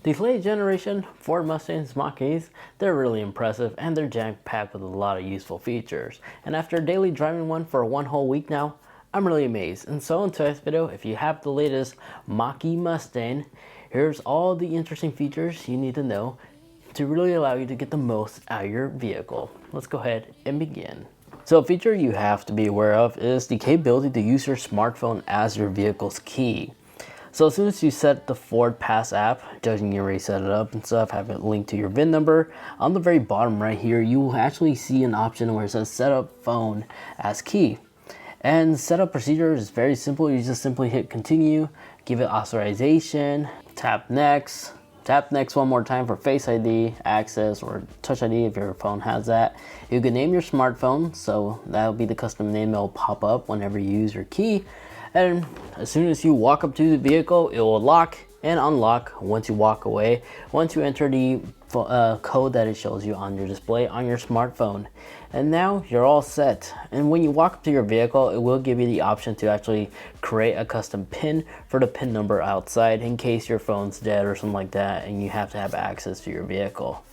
These late generation Ford Mustangs Mach-e's, they're really impressive and they're jam-packed with a lot of useful features. And after daily driving one for one whole week now, I'm really amazed. And so in today's video, if you have the latest Mach-e Mustang, here's all the interesting features you need to know to really allow you to get the most out of your vehicle. Let's go ahead and begin. So a feature you have to be aware of is the capability to use your smartphone as your vehicle's key. So as soon as you set the Ford Pass app, judging you already set it up and stuff, have it linked to your VIN number, on the very bottom right here, you will actually see an option where it says set up phone as key. And setup procedure is very simple. You just simply hit continue, give it authorization, tap next one more time for Face ID, access, or Touch ID if your phone has that. You can name your smartphone, so that'll be the custom name that will pop up whenever you use your key. And as soon as you walk up to the vehicle, it will lock and unlock once you walk away, once you enter the code that it shows you on your display on your smartphone. And now you're all set. And when you walk up to your vehicle, it will give you the option to actually create a custom PIN for the PIN number outside in case your phone's dead or something like that and you have to have access to your vehicle.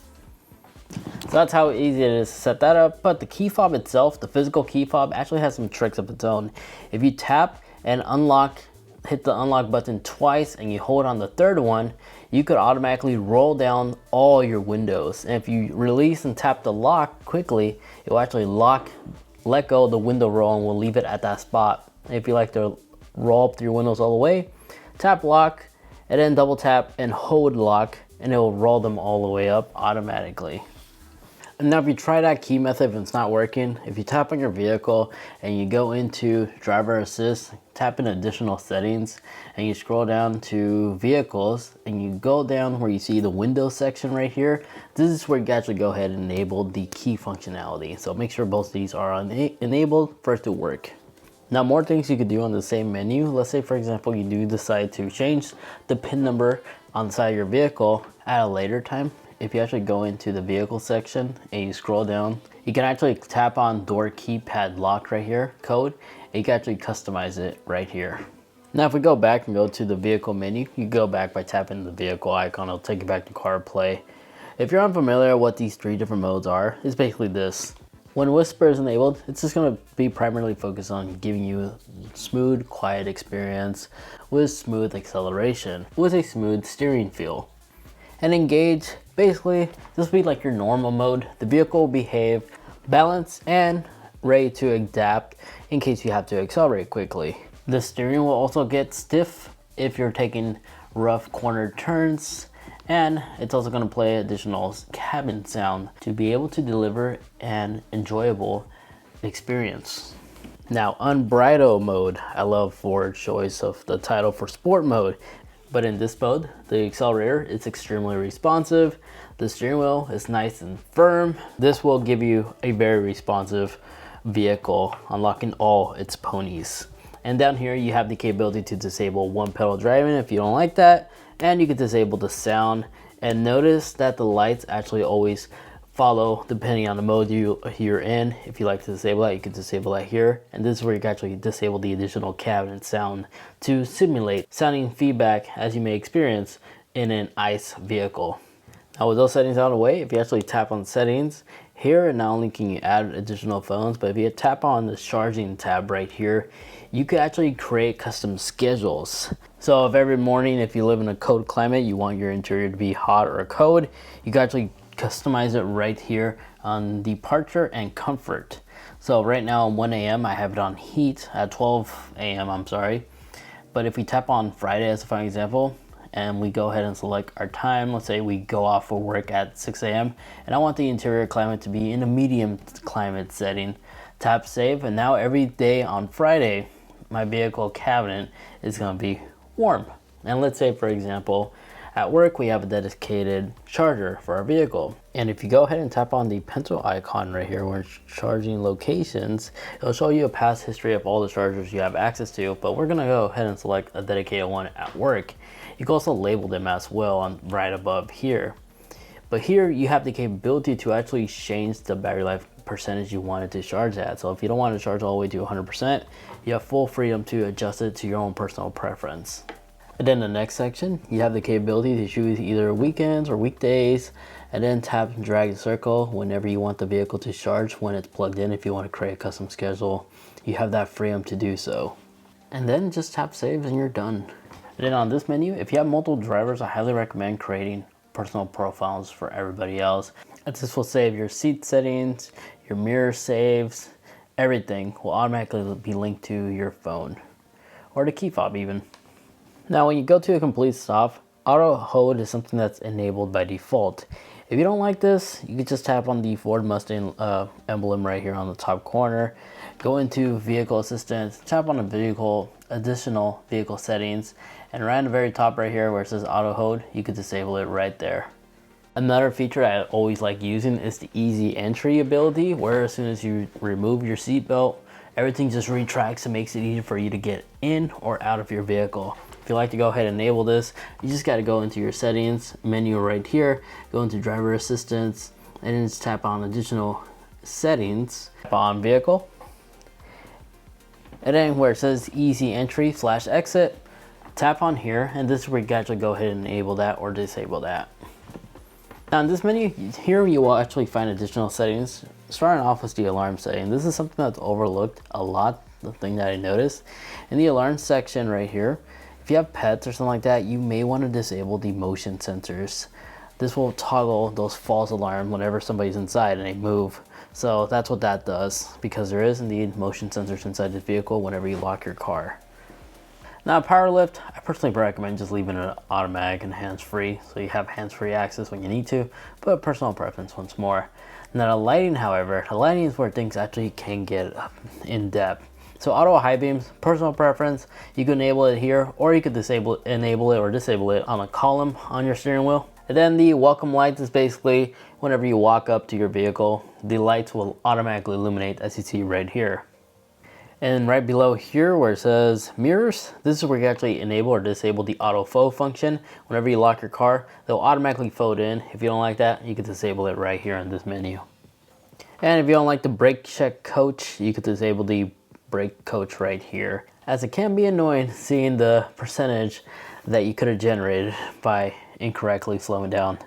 So that's how easy it is to set that up. But the key fob itself, the physical key fob, actually has some tricks of its own. If you tap and unlock, hit the unlock button twice and you hold on the third one, you could automatically roll down all your windows. And if you release and tap the lock quickly, it will actually let go of the window roll and will leave it at that spot. And if you like to roll up your windows all the way, tap lock and then double tap and hold lock and it will roll them all the way up automatically. And now if you try that key method and it's not working, if you tap on your vehicle and you go into driver assist, tap in additional settings and you scroll down to vehicles and you go down where you see the windows section right here, this is where you can actually go ahead and enable the key functionality. So make sure both of these are enabled for it to work. Now more things you could do on the same menu. Let's say for example you do decide to change the PIN number on the side of your vehicle at a later time. If you actually go into the vehicle section and you scroll down, you can actually tap on door keypad lock right here, code, and you can actually customize it right here. Now if we go back and go to the vehicle menu, you go back by tapping the vehicle icon, it'll take you back to CarPlay. If you're unfamiliar what these three different modes are, it's basically this. When Whisper is enabled, it's just going to be primarily focused on giving you a smooth, quiet experience with smooth acceleration, with a smooth steering feel. And Engage, basically, this will be like your normal mode. The vehicle will behave balanced and ready to adapt in case you have to accelerate quickly. The steering will also get stiff if you're taking rough corner turns, and it's also going to play additional cabin sound to be able to deliver an enjoyable experience. Now, Unbridled mode, I love Ford's choice of the title for sport mode. But in this mode, the accelerator is extremely responsive. The steering wheel is nice and firm. This will give you a very responsive vehicle, unlocking all its ponies. And down here, you have the capability to disable one pedal driving if you don't like that. And you can disable the sound. And notice that the lights actually always follow depending on the mode you're in. If you like to disable that, you can disable that here. And this is where you can actually disable the additional cabinet sound to simulate sounding feedback as you may experience in an ICE vehicle. Now with those settings out of the way, if you actually tap on settings, here not only can you add additional phones, but if you tap on the charging tab right here, you can actually create custom schedules. So if every morning, if you live in a cold climate, you want your interior to be hot or cold, you can actually customize it right here on departure and comfort. So right now at 1 a.m. I have it on heat, at 12 a.m. I'm sorry. But if we tap on Friday as a fine example, and we go ahead and select our time, let's say we go off for work at 6 a.m. and I want the interior climate to be in a medium climate setting, tap save, and now every day on Friday, my vehicle cabinet is gonna be warm. And let's say for example, at work, we have a dedicated charger for our vehicle. And if you go ahead and tap on the pencil icon right here where it's charging locations, it'll show you a past history of all the chargers you have access to, but we're gonna go ahead and select a dedicated one at work. You can also label them as well on right above here. But here you have the capability to actually change the battery life percentage you want it to charge at. So if you don't want to charge all the way to 100%, you have full freedom to adjust it to your own personal preference. And then the next section, you have the capability to choose either weekends or weekdays, and then tap and drag the circle whenever you want the vehicle to charge when it's plugged in. If you want to create a custom schedule, you have that freedom to do so. And then just tap save and you're done. And then on this menu, if you have multiple drivers, I highly recommend creating personal profiles for everybody else. And this will save your seat settings, your mirror saves, everything will automatically be linked to your phone or the key fob even. Now when you go to a complete stop, auto hold is something that's enabled by default. If you don't like this, you can just tap on the Ford Mustang emblem right here on the top corner, go into vehicle assistance, tap on the additional vehicle settings, and right on the very top right here where it says auto hold, you could disable it right there. Another feature I always like using is the easy entry ability, where as soon as you remove your seatbelt, everything just retracts and makes it easier for you to get in or out of your vehicle. If you like to go ahead and enable this, you just got to go into your settings menu right here, go into driver assistance, and then just tap on additional settings, tap on vehicle, and then where it says easy entry / exit, tap on here, and this is where you can actually go ahead and enable that or disable that. Now in this menu, here you will actually find additional settings, starting off with the alarm setting. This is something that's overlooked a lot, the thing that I noticed. In the alarm section right here, if you have pets or something like that, you may want to disable the motion sensors. This will toggle those false alarms whenever somebody's inside and they move. So that's what that does, because there is indeed motion sensors inside the vehicle whenever you lock your car. Now power lift, I personally recommend just leaving it automatic and hands-free, so you have hands-free access when you need to, but personal preference once more. Now the lighting, however, the lighting is where things actually can get in depth. So auto high beams, personal preference, you can enable it here, or you could enable it or disable it on a column on your steering wheel. And then the welcome lights is basically whenever you walk up to your vehicle, the lights will automatically illuminate, as you see right here. And right below here where it says mirrors, this is where you actually enable or disable the auto fold function. Whenever you lock your car, they'll automatically fold in. If you don't like that, you can disable it right here in this menu. And if you don't like the brake check coach, you could disable the brake coach right here, as it can be annoying seeing the percentage that you could have generated by incorrectly slowing down.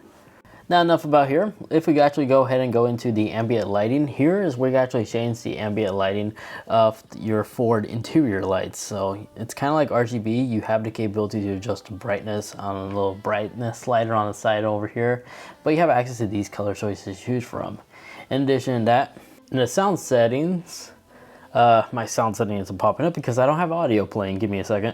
Now enough about here. If we actually go ahead and go into the ambient lighting, here is where you actually change the ambient lighting of your Ford interior lights. So it's kind of like RGB. You have the capability to adjust the brightness on a little brightness slider on the side over here, but you have access to these color choices to choose from. In addition to that, in the sound settings, my sound setting isn't popping up because I don't have audio playing. Give me a second.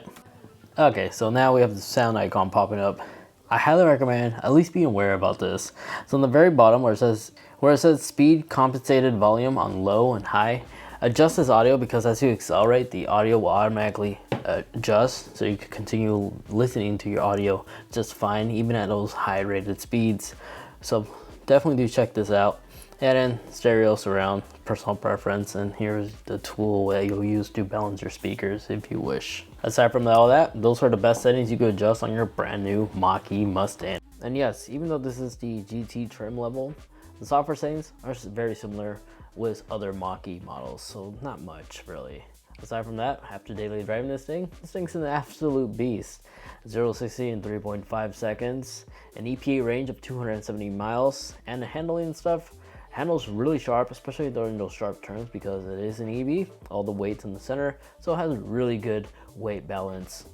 Okay, so now we have the sound icon popping up. I highly recommend at least being aware about this. So on the very bottom where it says speed compensated volume on low and high, adjust this audio, because as you accelerate, the audio will automatically adjust, so you can continue listening to your audio just fine even at those high rated speeds. So definitely do check this out. And then stereo surround, personal preference, and here's the tool that you'll use to balance your speakers if you wish. Aside from all that, those are the best settings you could adjust on your brand new Mach-e Mustang. And yes, even though this is the GT trim level, the software settings are very similar with other Mach-e models, so not much really. Aside from that, after daily driving this thing's an absolute beast. 0 to 60 in 3.5 seconds, an EPA range of 270 miles, and the handling and stuff handles really sharp, especially during those sharp turns, because it is an EV, all the weight's in the center, so it has a really good weight balance.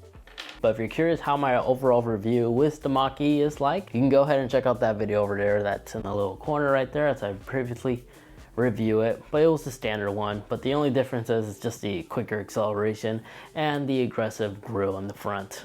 But if you're curious how my overall review with the Mach-e is like, you can go ahead and check out that video over there. That's in the little corner right there, as I previously review it, but it was the standard one. But the only difference is it's just the quicker acceleration and the aggressive grille in the front.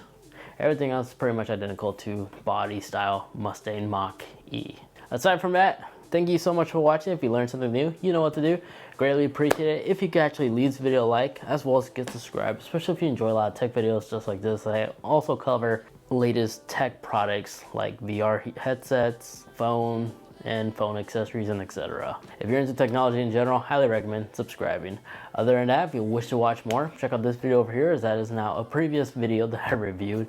Everything else is pretty much identical to body style Mustang Mach-e. Aside from that, thank you so much for watching. If you learned something new, you know what to do. Greatly appreciate it if you could actually leave this video a like, as well as get subscribed, especially if you enjoy a lot of tech videos just like this. I also cover latest tech products like VR headsets, phone, and phone accessories, and etc. If you're into technology in general, highly recommend subscribing. Other than that, if you wish to watch more, check out this video over here, as that is now a previous video that I reviewed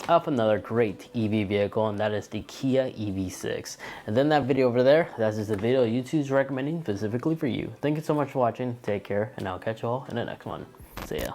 of another great EV vehicle, and that is the Kia EV6. And then that video over there, that's just a video YouTube's recommending specifically for you. Thank you so much for watching. Take care, and I'll catch you all in the next one. See ya.